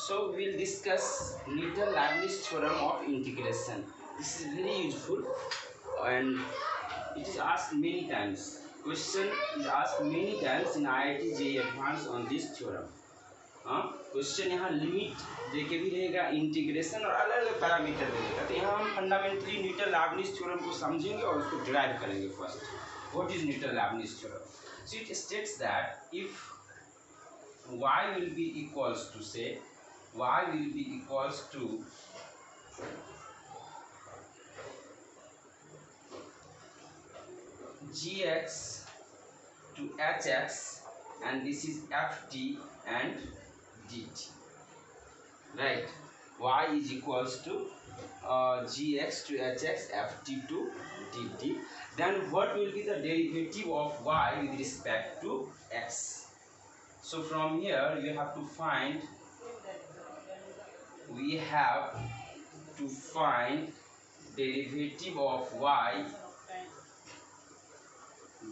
So we will discuss Newton-Leibniz theorem of integration. This is very useful and it is asked many times. Question is asked many times in IIT JEE Advanced on this theorem. Question यहाँ limit देके भी रहेगा, integration और अलग अलग parameter देगा। तो यहाँ हम फंडामेंटली न्यूटन-लेibniz थ्योरम को समझेंगे और उसको डिराइव करेंगे। First, what is Newton Leibniz theorem? So it states that if y will be equals to, say y will be equals to gx to hx and this is ft and dt, right? Y is equals to gx to hx, ft to dt. Then what will be the derivative of y with respect to x? So from here you have to find, we have to find derivative of y,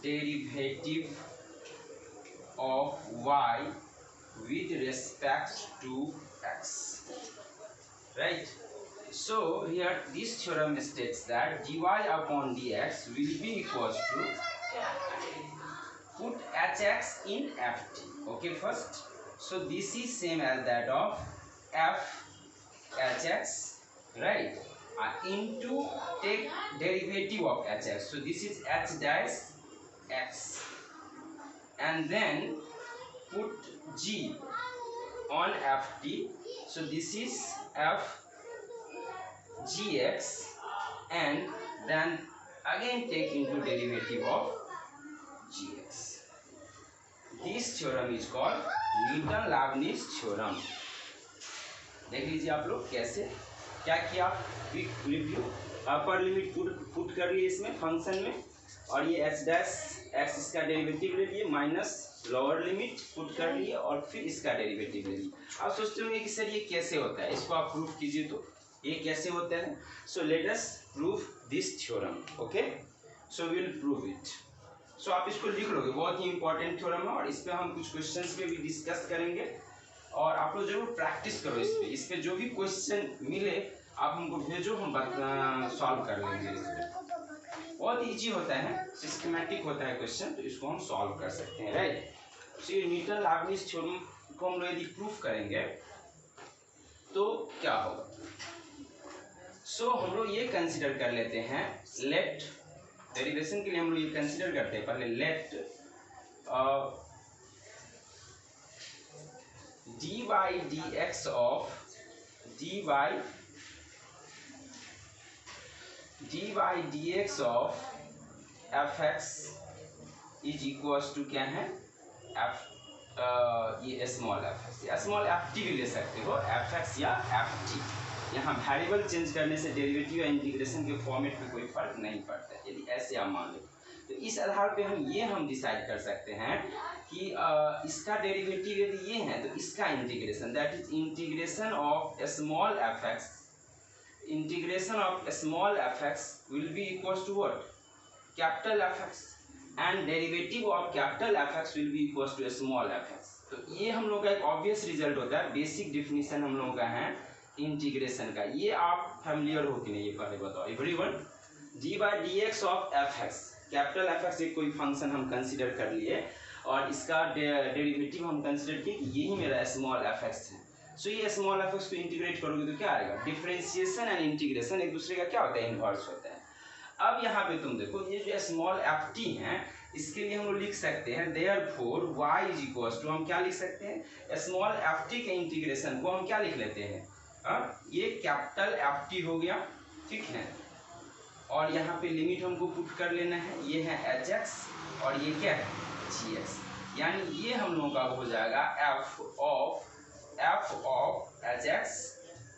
derivative of y with respect to x, right? So here this theorem states that dy upon dx will be equals to, put hx in ft. Okay, first, so this is same as that of f hx, right? Into take derivative of hx, so this is h dash x, and then put g on ft, so this is f gx, and then again take into derivative of gx. This theorem is called Newton Leibniz theorem. देख लीजिए आप लोग कैसे क्या किया, quick review. Upper limit put कर लिए इसमें फंक्शन में, और ये h डैश x इसका डेरिवेटिव ले लिए, माइनस लोअर लिमिट पुट कर लिए और फिर इसका डेरिवेटिव ले लिए। आप सोचते होंगे कि सर ये कैसे होता है, इसको आप प्रूफ कीजिए तो ये कैसे होता है। So let us prove this theorem. Okay, so we will prove it. So आप इसको लिख लोगे, बहुत ही इंपॉर्टेंट थ्योरम है और इस पे हम कुछ क्वेश्चंस पे भी डिस्कस करेंगे और आप लोग जरूर प्रैक्टिस करो इस पे जो भी क्वेश्चन मिले आप हमको भेजो, हम सॉल्व कर लेंगे। इस पे बहुत इजी होता है, सिस्टमैटिक होता है क्वेश्चन, तो इसको हम सॉल्व कर सकते हैं, राइट? सो ये न्यूटन-लेibniz थ्योरम को हम लोग यदि प्रूफ करेंगे तो क्या होगा। सो हम लोग ये कंसिडर कर लेते हैं, लेट डेरिवेशन के लिए हम लोग ये कंसिडर करते हैं पहले, let dy dx of dy dx of fx is equals to क्या है, ये स्मॉल fx या स्मॉल ft भी ले सकते हो, fx या ft। यहाँ वेरिएबल चेंज करने से डेरिवेटिव या इंटीग्रेशन के फॉर्मेट में कोई फर्क नहीं पड़ता है। यदि ऐसे आप मान लो तो इस आधार पे हम डिसाइड कर सकते हैं कि इसका डेरिवेटिव यदि ये है तो इसका integration, that is integration of small fx, integration of small fx will be equals to what, capital fx, and derivative of capital fx will be equals to small fx। तो ये हम लोग का एक ऑब्वियस रिजल्ट होता है, basic definition हम लोगों का है इंटीग्रेशन का। ये आप फैमिलियर हो कि नहीं ये पहले बताओ everyone. dy dx of fx, capital fx एक कोई फंक्शन हम कंसीडर कर लिए और इसका डेरिवेटिव हम कंसीडर किए कि यही मेरा स्मॉल fx है। सो ये स्मॉल fx को इंटीग्रेट करोगे तो क्या आएगा, डिफरेंशिएशन एंड इंटीग्रेशन एक दूसरे का क्या होता है, इन्वर्स होता है। अब यहाँ पे तुम देखो ये जो स्मॉल ft है इसके लिए हम लोग लिख सकते हैं therefore y is equals to, हम क्या लिख सकते हैं, स्मॉल ft के इंटीग्रेशन को हम क्या लिख लेते हैं, ये कैपिटल ft हो गया, ठीक है। और यहाँ पे लिमिट हमको पुट कर लेना है, ये है hx और ये क्या है gx, यानी ये हम लोगों का हो जाएगा f of hx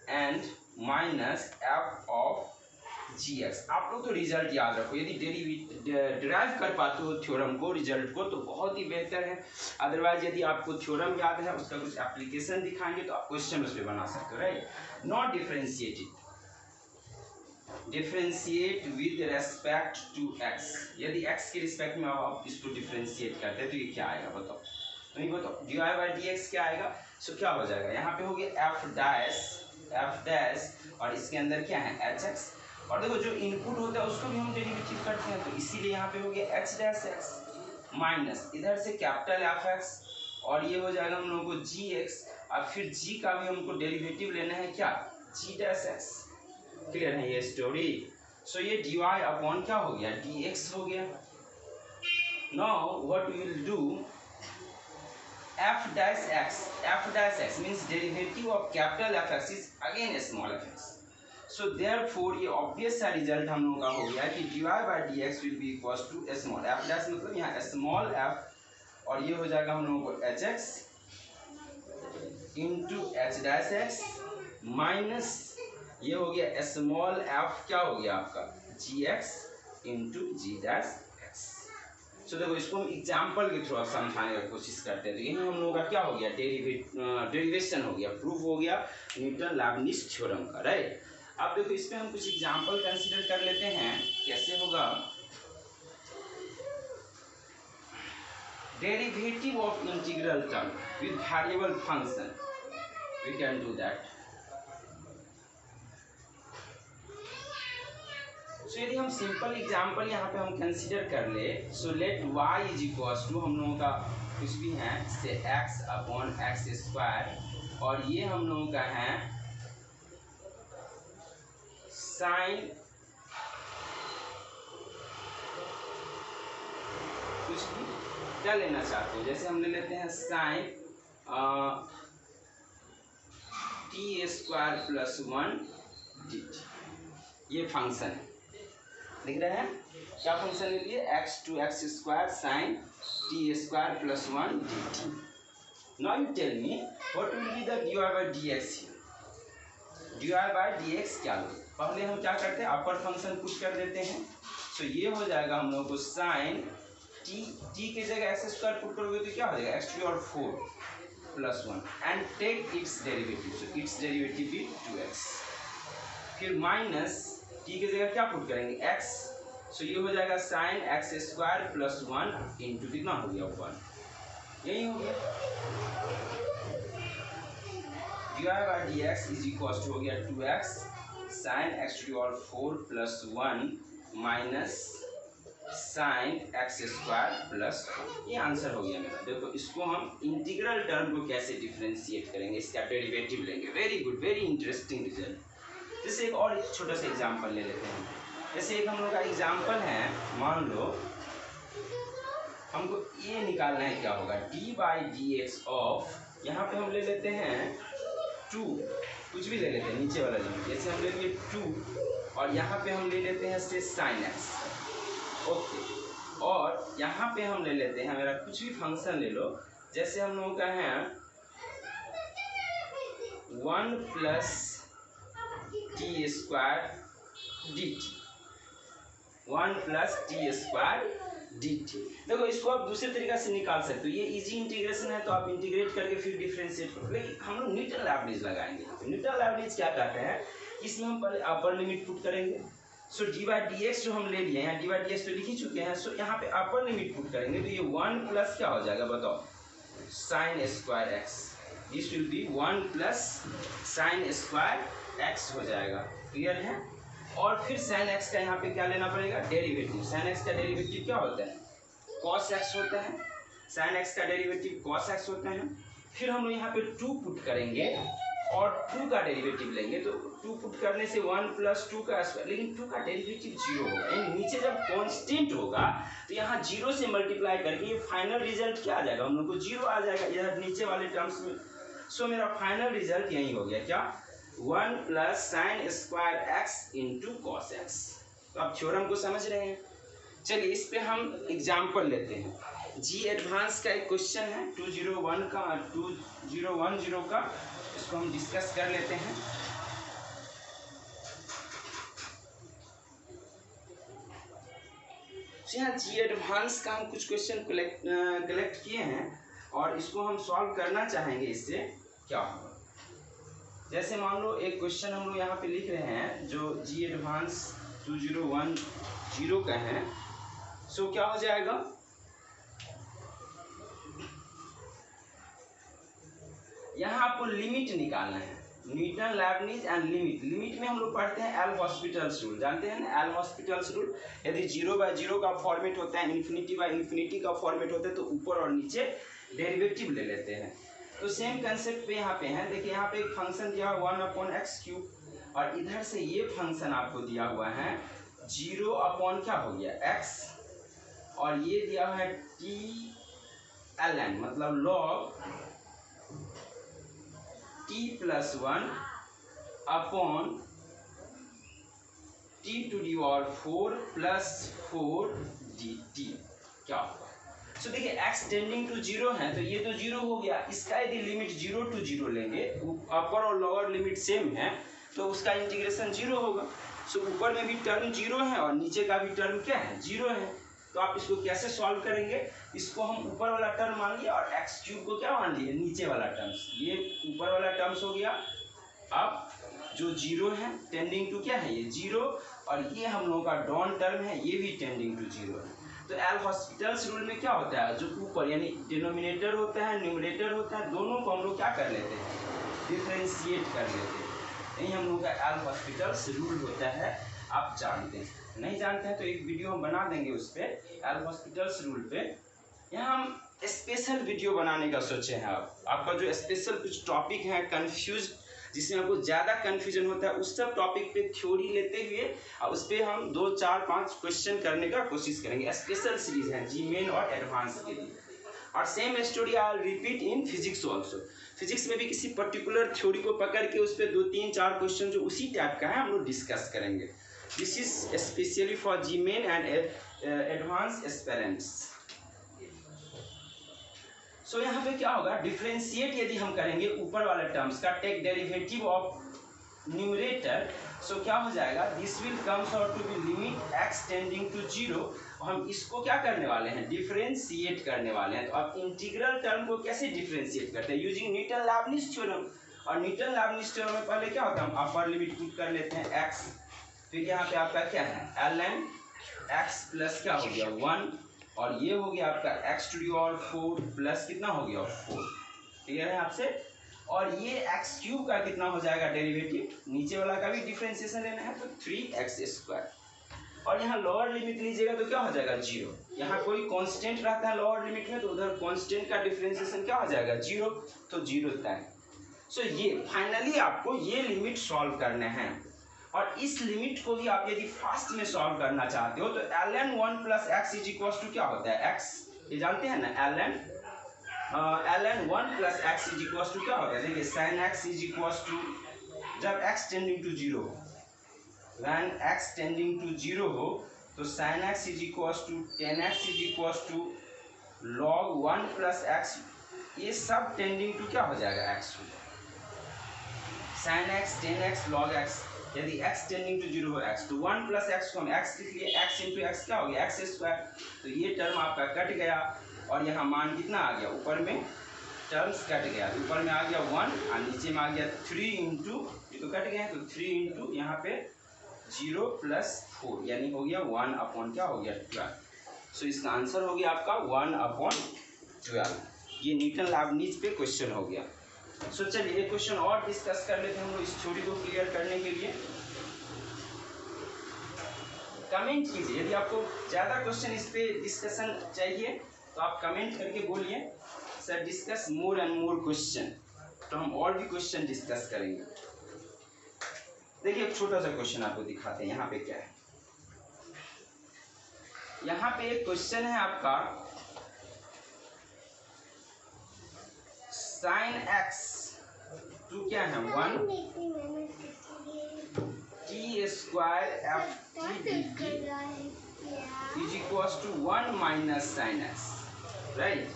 and minus f of gx। आप लोग तो रिजल्ट याद रखो, यदि डिराइव कर पाते हो थ्योरम को, रिजल्ट को, तो बहुत ही बेहतर है। अदरवाइज यदि आपको थ्योरम याद है उसका कुछ एप्लीकेशन दिखाएंगे तो आप क्वेश्चन उस पर बना सकते हो, right? Not differentiated, differentiate with respect to x, यदि x के रिस्पेक्ट में आप इसको डिफरेंशिएट करते हैं तो ये क्या आएगा बताओ, तो ये बताओ dy बाई dx क्या आएगा। सो क्या हो जाएगा, यहाँ पे हो गया f डैश और इसके अंदर क्या है hx, और देखो जो इनपुट होता है उसको भी हम डेरिवेटिव करते हैं, तो इसीलिए यहाँ पे हो गया h डैश x माइनस इधर से कैपिटल fx और ये हो जाएगा हम लोगों को gx, और फिर g का भी हमको डेरिवेटिव लेना है क्या g डैश x। क्लियर है ये स्टोरी। सो ये dy अपॉन क्या हो गया dx हो गया। Now what we will do, f dash x means derivative of capital Fx is again a small fx. So therefore ये obvious सा रिजल्ट हम लोगों का हो गया कि dy by dx will be equals to a small f dash मतलब यहाँ small f और ये हो जाएगा हम लोगों को hx into h dash x minus ये हो गया स्मॉल f क्या हो गया आपका gx into g dash x। सो देखो इसको हम एग्जाम्पल के थ्रू आप समझाने की कोशिश करते हैं, तो यही हम लोगों का क्या हो गया डेरिवेशन हो गया, प्रूफ हो गया न्यूटन लैबनिज थ्योरम का, राइट। अब देखो इस पे हम कुछ एग्जाम्पल कंसीडर कर लेते हैं, कैसे होगा। Derivative of integral term with variable function, we can do that. So यदि हम सिंपल एग्जाम्पल यहाँ पे हम कंसीडर कर ले, so let y is equals to हम लोगों का कुछ भी है से x अपॉन एक्स स्क्वायर और ये हम लोगों का है साइन कुछ भी क्या लेना चाहते हो, जैसे हम ले लेते हैं sine t square plus 1 dt, ये फंक्शन है, दिख रहा है क्या फंक्शन ले लिए x to x square sine t square plus 1 dt। Now you tell me what will be the dy by dx here. dy by dx क्या लो, पहले हम क्या करते हैं अपर फंक्शन पुट कर देते हैं। सो ये हो जाएगा हम लोग को साइन टी की जगह एक्स स्क्वायर पुट करोगे तो क्या हो जाएगा x to 4 plus 1 and take its derivative, so its derivative भी 2x, फिर माइनस टी की जगह क्या पुट करेंगे x, सो ये हो जाएगा sign x square plus 1 into कितना हो गया 1, यही हो गया dy by dx is equal to हो गया 2x sine x to 4 plus 1 minus sine x square plus 1, ये आंसर हो गया मेरा। देखो इसको हम इंटीग्रल टर्म को कैसे डिफरेंशिएट करेंगे, इसका डेरिवेटिव लेंगे। Very good, very interesting result. जैसे एक और छोटा सा एग्जांपल ले लेते हैं, जैसे एक हम लोग का एग्जांपल है, मान लो हमको ये निकालना है क्या होगा D by D x of, यहाँ पे हम ले लेते हैं 2, कुछ भी ले लेते हैं नीचे वाला लिमिट, जैसे हम ले लिए 2 और यहाँ पे हम ले लेते हैं से साइन एक्स, ओके, और यहाँ पे हम ले लेते हैं मेरा कुछ भी फंक्शन ले लो, जैसे हम लोगों का है 1 plus T square D T, 1 plus T square D T. देखो इसको आप दूसरे तरीका से निकाल सकते हो, ये इजी इंटीग्रेशन है तो आप इंटीग्रेट करके फिर डिफरेंशिएट करो, लेकिन हम लोग न्यूटन लैबनिज लगाएंगे। न्यूटन लैबनिज क्या कहते हैं, इसमें हम पहले अपर लिमिट पुट करेंगे, सो डी बाई डी एक्स जो हम ले लिए हैं, डी बाई डी एक्स तो लिख ही चुके हैं, सो यहाँ पे अपर लिमिट पुट करेंगे तो ये 1 प्लस क्या हो जाएगा बताओ sine square x, this will be 1 plus sine square x हो जाएगा, क्लियर है। और फिर साइन एक्स का यहाँ पे क्या लेना पड़ेगा डेरिवेटिव, साइन एक्स का डेरिवेटिव क्या होता है कॉस एक्स होता है, साइन एक्स का डेरिवेटिव कॉस एक्स होता है। फिर हम लोग यहाँ पे 2 पुट करेंगे और 2 का डेरिवेटिव लेंगे, तो 2 पुट करने से 1 प्लस 2 का स्क्वायर, लेकिन 2 का डेरिवेटिव 0 होगा, यानी नीचे जब कांस्टेंट होगा तो यहाँ 0 से मल्टीप्लाई करके ये फाइनल रिजल्ट क्या आ जाएगा हम लोग को 0 आ जाएगा इधर नीचे वाले टर्म्स में। सो मेरा फाइनल रिजल्ट यही हो गया क्या 1 plus sine square x into cos x. तो आप थ्योरम को समझ रहे हैं। चलिए इस पे हम एग्जाम्पल लेते हैं। जी एडवांस का एक क्वेश्चन है 2010 का, इसको हम डिस्कस कर लेते हैं। यहाँ जी एडवांस का हम कुछ क्वेश्चन कलेक्ट किए हैं और इसको हम सॉल्व करना चाहेंगे, इससे क्या होगा। जैसे मान लो एक क्वेश्चन हम लोग यहाँ पे लिख रहे हैं जो जी एडवांस 2010 का है। सो क्या हो जाएगा यहाँ आपको लिमिट निकालना है, न्यूटन लैबनिज एंड लिमिट। लिमिट में हम लोग पढ़ते हैं एल हॉस्पिटल्स रूल, जानते हैं ना एल हॉस्पिटल्स रूल। यदि 0/0 का फॉर्मेट होता है, ∞/∞ का फॉर्मेट होता है तो ऊपर और नीचे डेरिवेटिव ले लेते हैं। तो सेम कंसेप्ट पे यहाँ पे है। देखिए यहाँ पे एक फंक्शन दिया हुआ 1/x³ और इधर से ये फंक्शन आपको दिया हुआ है 0 क्या हो गया x, और ये दिया हुआ है t(ln) मतलब log t+1 upon t⁴ + 4 dt क्या होगा। सो देखिए x टेंडिंग टू 0 है तो ये तो 0 हो गया। इसका यदि लिमिट 0 to 0 लेंगे, अपर और लोअर लिमिट सेम है तो उसका इंटीग्रेशन 0 होगा। सो ऊपर में भी टर्म 0 है और नीचे का भी टर्म क्या है 0 है। तो आप इसको कैसे सॉल्व करेंगे, इसको हम ऊपर वाला टर्म मान लिया और x³ को क्या मान लिए नीचे वाला टर्म्स। ये ऊपर वाला टर्म्स हो गया। अब जो 0 है टेंडिंग टू क्या है ये 0, और ये हम लोगों का डॉन टर्म है ये भी टेंडिंग टू 0 है। तो एल हॉस्पिटल्स रूल में क्या होता है, जो ऊपर यानी डिनोमिनेटर होता है न्यूमरेटर होता है, दोनों को हम लोग क्या कर लेते हैं डिफ्रेंशिएट कर लेते हैं। यही हम लोग का एल हॉस्पिटल्स रूल होता है। आप जानते हैं, नहीं जानते हैं तो एक वीडियो हम बना देंगे उस पर एल हॉस्पिटल्स रूल पे। यहाँ हम स्पेशल वीडियो बनाने का सोचे हैं। आपका जो स्पेशल कुछ टॉपिक है कन्फ्यूज, जिसमें आपको ज़्यादा कन्फ्यूजन होता है, उस सब टॉपिक पे थ्योरी लेते हुए और उस पर हम 2, 4, 5 क्वेश्चन करने का कोशिश करेंगे। स्पेशल सीरीज है जी मेन और एडवांस के लिए। और same story I repeat in physics also. Physics में भी किसी पर्टिकुलर थ्योरी को पकड़ के उस पर 2, 3, 4 क्वेश्चन जो उसी टाइप का है हम लोग डिस्कस करेंगे। This is specially for JEE main and advance aspirants. So यहाँ पे क्या होगा, डिफ्रेंशिएट यदि हम करेंगे ऊपर वाले टर्म्स का, take derivative of numerator, so क्या हो जाएगा this will comes out to be limit x tending to 0। हम इसको क्या करने वाले हैं डिफ्रेंशिएट करने वाले हैं। तो अब इंटीग्रल टर्म को कैसे डिफ्रेंशिएट करते हैं यूजिंग न्यूटन लैबनिज थ्योरम। और न्यूटन लैबनिज थ्योरम में पहले क्या होता है हम अपर लिमिट पुट कर लेते हैं x, फिर यहाँ पे आपका क्या है ln x प्लस क्या हो गया 1, और ये हो गया आपका x⁴ प्लस कितना हो गया 4। क्लियर है आपसे। और ये x³ का कितना हो जाएगा डेरिवेटिव, नीचे वाला का भी डिफरेंशिएशन लेना है तो 3x²। और यहाँ लोअर लिमिट लीजिएगा तो क्या हो जाएगा 0। यहाँ कोई कांस्टेंट रहता है लोअर लिमिट में तो उधर कांस्टेंट का डिफरेंशिएशन क्या हो जाएगा 0, तो 0 तक। सो ये फाइनली आपको ये लिमिट सॉल्व करने हैं। और इस लिमिट को भी आप यदि फास्ट में सॉल्व करना चाहते हो तो ln 1 + x = क्या होता है x, ये जानते हैं ना ln 1 + x = क्या होता है। देखिए sin x = जब x टेंडिंग टू 0 हो, when x टेंडिंग टू 0 हो तो sin x = 10x = log 1 + x, ये सब टेंडिंग टू क्या हो जाएगा x हो। sin x 10x log x, यदि x टेंडिंग टू 0 हो x, तो 1 + x को हम x लिख लिए, x × x क्या हो गया x²। तो ये टर्म आपका कट गया और यहाँ मान कितना आ गया, ऊपर में टर्म्स कट गया, ऊपर में आ गया 1 और नीचे में आ गया 3 × ये तो कट गया है तो 3 × यहाँ पे 0 + 4 यानी हो गया 1/, क्या हो गया 12। सो इसका आंसर हो गया आपका 1/12। ये न्यूटन लैबनिज पे क्वेश्चन हो गया। सो चलिए एक क्वेश्चन और डिस्कस कर लेते हैं हम लोग इस थ्योरी को क्लियर करने के लिए। कमेंट कीजिए यदि आपको ज़्यादा क्वेश्चन इस पे डिस्कशन चाहिए तो आप कमेंट करके बोलिए sir discuss more and more question, तो हम और भी क्वेश्चन डिस्कस करेंगे। देखिए एक छोटा सा क्वेश्चन आपको दिखाते हैं। यहाँ पे क्या है, यहाँ पे एक क्वेश्चन है आपका sin x टू क्या है 1 t² ft dt = 1 - sin x, right?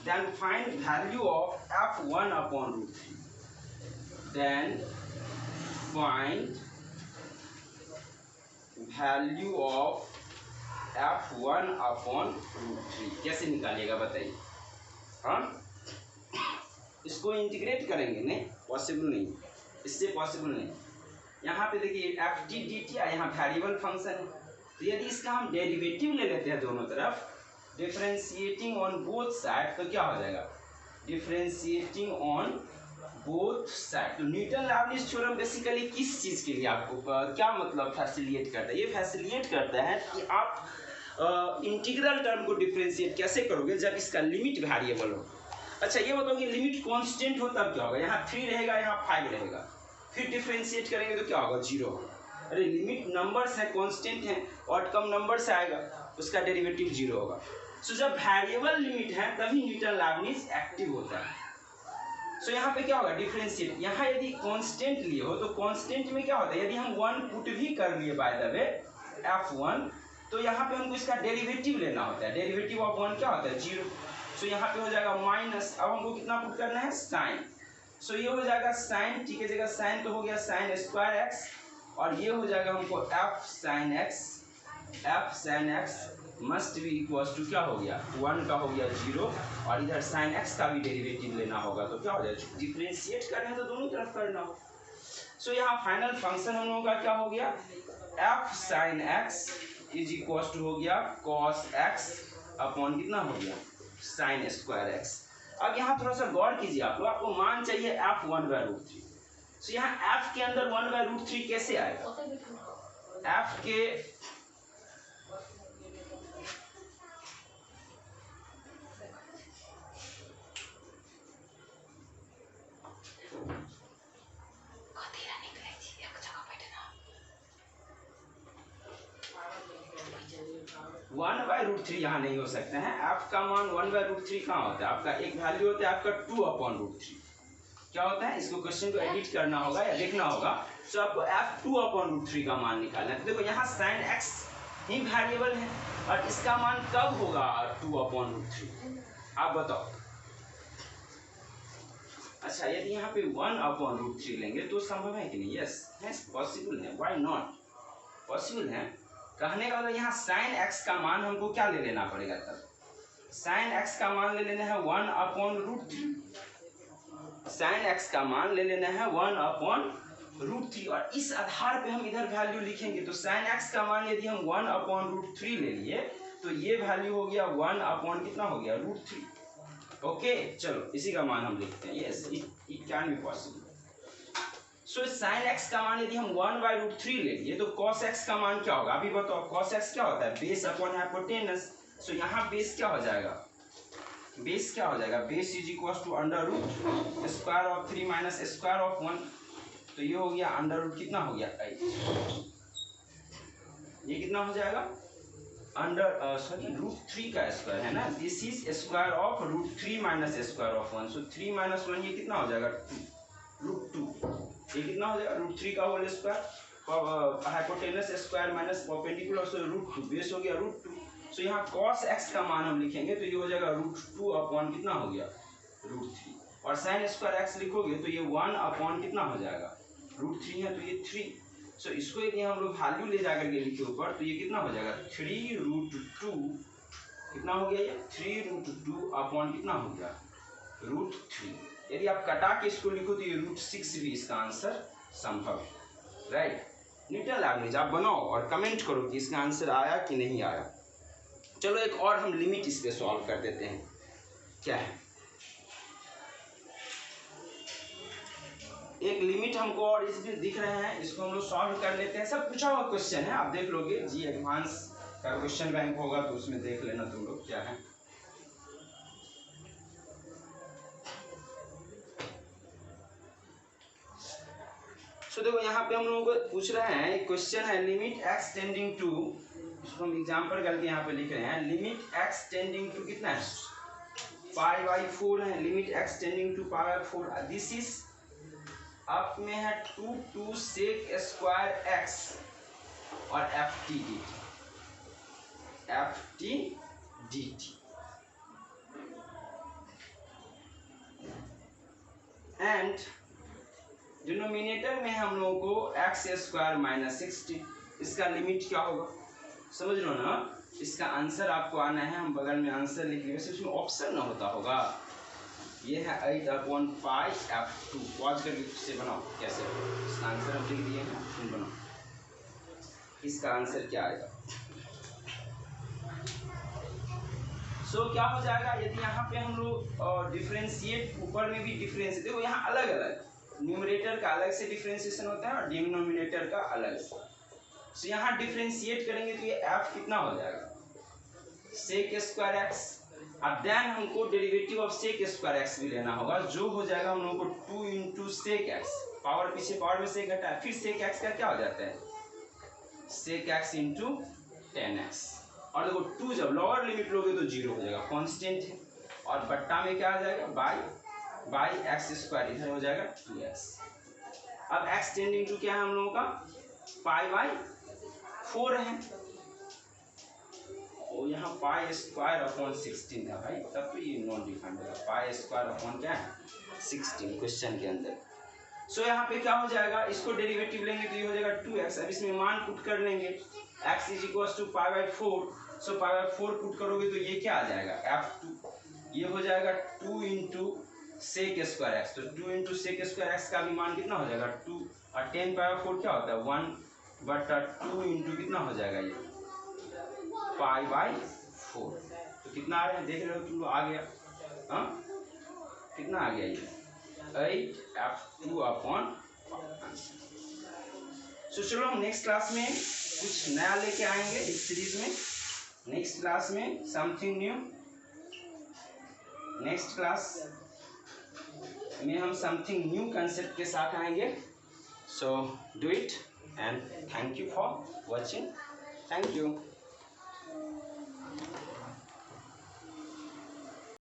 Then find value of f1/√3. Then find value of f1/√3 कैसे निकालिएगा बताइए। हाँ इसको इंटीग्रेट करेंगे, नहीं पॉसिबल नहीं, इससे पॉसिबल नहीं। यहाँ पे देखिए ft dt यहाँ वेरिएबल फंक्शन है, तो यदि इसका हम डेरिवेटिव ले लेते हैं दोनों तरफ, डिफरेंशिएटिंग ऑन बोथ साइड, तो क्या हो जाएगा डिफरेंशिएटिंग ऑन बोथ साइड। तो न्यूटन लैबनिज थ्योरम बेसिकली किस चीज़ के लिए आपको क्या मतलब फैसिलिएट करता है? ये फैसिलिएट करता है कि आप इंटीग्रल टर्म को डिफ्रेंशिएट कैसे करोगे जब इसका लिमिट वेरिएबल हो। अच्छा ये बताओ कि लिमिट कांस्टेंट हो तब क्या होगा? यहाँ 3 रहेगा, यहाँ 5 रहेगा, फिर डिफ्रेंशिएट करेंगे तो क्या होगा? 0 होगा। अरे लिमिट नंबर्स है, कांस्टेंट है, और कम नंबर से आएगा, उसका डेरिवेटिव 0 होगा। सो जब वेरिएबल लिमिट है तभी न्यूटन लैबनिज एक्टिव होता है। सो यहाँ पे क्या होगा? डिफरेंशिएट। यहाँ यदि कांस्टेंट लिए हो तो कांस्टेंट में क्या होता है? यदि हम 1 पुट भी कर लिए बाय द वे f1, तो यहाँ पे हमको इसका डेरिवेटिव लेना होता है। डेरिवेटिव ऑफ 1 क्या होता है? 0। सो यहाँ पे हो जाएगा माइनस, अब हमको कितना पुट करना है? साइन। सो ये हो जाएगा साइन, ठीक है, जगह साइन तो हो गया साइन स्क्वायर एक्स, और ये हो जाएगा हमको f sin x must be equals to क्या हो गया? 1 का हो गया 0, और इधर sin x का भी डेरिवेटिव लेना होगा, तो क्या हो जाएगा? डिफरेंशिएट कर रहे हैं तो दोनों तरफ करना हो। सो यहाँ फाइनल फंक्शन हम लोगों का क्या हो गया? f sin x is equals to हो गया cos x अपॉन कितना हो गया? sin square x। अब यहाँ थोड़ा सा गौर कीजिए आप लोग, आपको मान चाहिए f 1/√3। सो यहाँ f के अंदर 1/√3 कैसे आएगा? f के 1/√3 यहाँ नहीं हो सकते हैं। f का मान 1/√3 कहाँ होता है? आपका एक वैल्यू होता है आपका 2/√3। क्या होता है? इसको क्वेश्चन को एडिट करना होगा या देखना होगा। सो आपको f 2/√3 का मान निकालना है। तो देखो यहाँ sin x ही वेरिएबल है, और इसका मान कब होगा 2/√3? आप बताओ। अच्छा यदि यहाँ पे 1/√3 लेंगे तो संभव है कि नहीं? यस पॉसिबल है। Why not? पॉसिबल है। कहने का मतलब यहाँ sin x का मान हमको क्या ले लेना पड़ेगा? तब sin x का मान ले लेना है 1/√3। sin x का मान ले लेना है 1/√3, और इस आधार पे हम इधर वैल्यू लिखेंगे। तो sin x का मान यदि हम 1/√3 ले लिए तो ये वैल्यू हो गया 1/ कितना हो गया? √3। ओके चलो इसी का मान हम लिखते हैं। Yes it can be possible. So sin x का मान यदि हम 1/√3 ले लिए तो cos x का मान क्या होगा? अभी बताओ। cos x क्या होता है? Base upon hypotenuse. सो यहाँ बेस क्या हो जाएगा? बेस क्या हो जाएगा? Base is equal to under root square of 3 minus square of 1। तो ये हो गया अंडर रूट कितना हो गया? 8। ये कितना हो जाएगा? अंडर सॉरी √3 का स्क्वायर है ना। This is square of √3 minus square of 1। So 3 minus 1 ये कितना हो जाएगा? 2 ये कितना हो जाएगा? √3 का whole square, hypotenuse square minus perpendicular, so √2 base हो गया √2। सो यहाँ cos x का मान हम लिखेंगे तो ये हो जाएगा √2 अपॉन कितना हो गया? √3। और sin स्क्वायर x लिखोगे तो ये 1 अपॉन कितना हो जाएगा? √3 है तो ये 3। सो इसको यदि हम लोग वैल्यू ले जाकर के लिखे ऊपर तो ये कितना हो जाएगा? 3√2 कितना हो गया? ये 3√2 अपॉन कितना हो गया? √3। यदि आप कटा के इसको लिखो तो ये √6 भी इसका आंसर संभव है। राइट। न्यूटन लैबनिज आप बनाओ और कमेंट करो कि इसका आंसर आया कि नहीं आया। चलो एक और हम लिमिट इस पे सॉल्व कर देते हैं। क्या है? एक लिमिट हमको और इसमें दिख रहे हैं, इसको हम लोग सॉल्व कर लेते हैं। सब पूछा हुआ क्वेश्चन है, आप देख लोगे। जी एडवांस का क्वेश्चन बैंक होगा तो उसमें देख लेना तुम लोग क्या है। तो देखो यहाँ पे हम लोगों को पूछ रहे हैं, एक क्वेश्चन है लिमिट x टेंडिंग टू, इसको हम एग्जांपल करके यहाँ पे लिख रहे हैं। लिमिट x टेंडिंग टू कितना है? π/4 है। Limit x tending to π/4, this is up में है 2 sec स्क्वायर x और ft dt एंड डिनोमिनेटर में हम लोगों को x² माइनस 60। इसका लिमिट क्या होगा? समझ लो ना। इसका आंसर आपको आना है, हम बगल में आंसर लिख लेंगे। वैसे उसमें ऑप्शन ना होता होगा। ये है 8/π/f2। पॉज करके इससे बनाओ कैसे। इसका आंसर हम लिख दिए हैं, तुम बनाओ इसका आंसर क्या आएगा। सो क्या हो जाएगा, यदि यहाँ पे हम लोग डिफ्रेंशिएट, ऊपर में भी डिफ्रेंशिएट, देखो यहाँ अलग अलग, न्यूमरेटर का अलग से डिफ्रेंशिएशन होता है और डिनोमिनेटर का अलग से। सो यहाँ डिफ्रेंशिएट करेंगे तो ये एफ कितना हो जाएगा, सेक स्क्वायर एक्स। अब देन हमको derivative of sec square x भी लेना होगा, जो हो जाएगा हम लोगों को 2 इंटू सेक एक्स, पावर पीछे पावर में सेक घटा है, फिर सेक एक्स का क्या हो जाता है, सेक एक्स इंटू 10x। और देखो 2 जब लोअर लिमिट लोगे तो 0 हो जाएगा, कांस्टेंट है, और बट्टा में क्या आ जाएगा, बाई एक्स स्क्वायर, इधर हो जाएगा 2x। अब x टेंडिंग टू क्या है हम लोगों का, पाई बाई 4 है, और यहाँ पाई स्क्वायर अपॉन 16 है भाई, तब तो ये नॉन डिफाइंड होगा, पाई स्क्वायर अपॉन क्या है 16 क्वेश्चन के अंदर। सो यहाँ पे क्या हो जाएगा, इसको डेरिवेटिव लेंगे तो ये हो जाएगा 2x। अब इसमें मान पुट कर लेंगे, x is equal to pi by 4, so pi by 4 put करोगे तो ये क्या आ जाएगा, f2, ये हो जाएगा 2 इंटू सेक स्क्वायर एक्स। तो 2 इंटू सेक स्क्वायर एक्स का भी मान कितना हो जाएगा 2, और 10 पाई बाई 4 क्या होता है 1/2 इंटू कितना हो जाएगा ये पाई बाई 4। तो कितना आ रहा है देख रहे हो तुम लोग, आ गया, हाँ कितना आ गया ये 8f2 अपॉन। सो चलो हम नेक्स्ट क्लास में कुछ नया लेके आएंगे इस सीरीज में, नेक्स्ट क्लास में समथिंग न्यू, नेक्स्ट क्लास में हम समथिंग न्यू कंसेप्ट के साथ आएंगे। So do it and thank you for watching, thank you.